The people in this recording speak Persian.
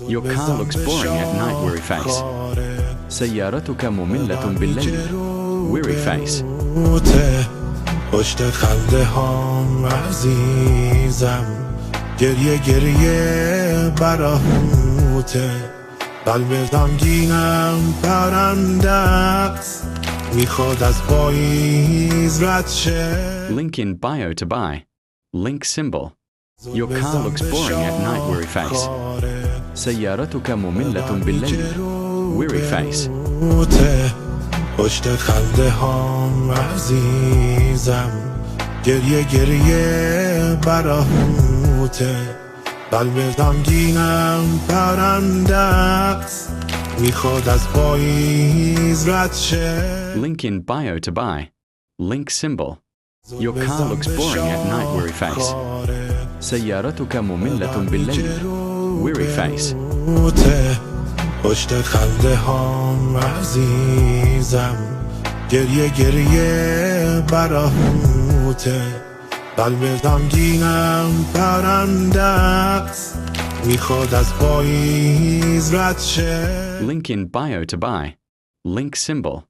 Your car looks boring at night, weary face. سيارتك مملة بالليل. Weary face. پشت خنده هام عزیزم گریه گریه براهوته قلب غمگینم پرنده است میخواد از پاییز رد شه. Link in bio to buy. Link symbol. Your car looks boring at night, weary face. سيارتك مملة بالليل. Weary face. پشت خنده هام عزیزم گریه گریه براهوته قلب غمگینم پرنده است میخواد از پاییز رد شه. Link in bio to buy. Link symbol. Your car looks boring at night, weary face. سيارتك مملة بالليل. Weary face. پشت خنده هام عزیزم گریه گریه براهوته قلب غمگینم پرنده است میخواد از پاییز رد شه. Link in bio to buy. Link symbol.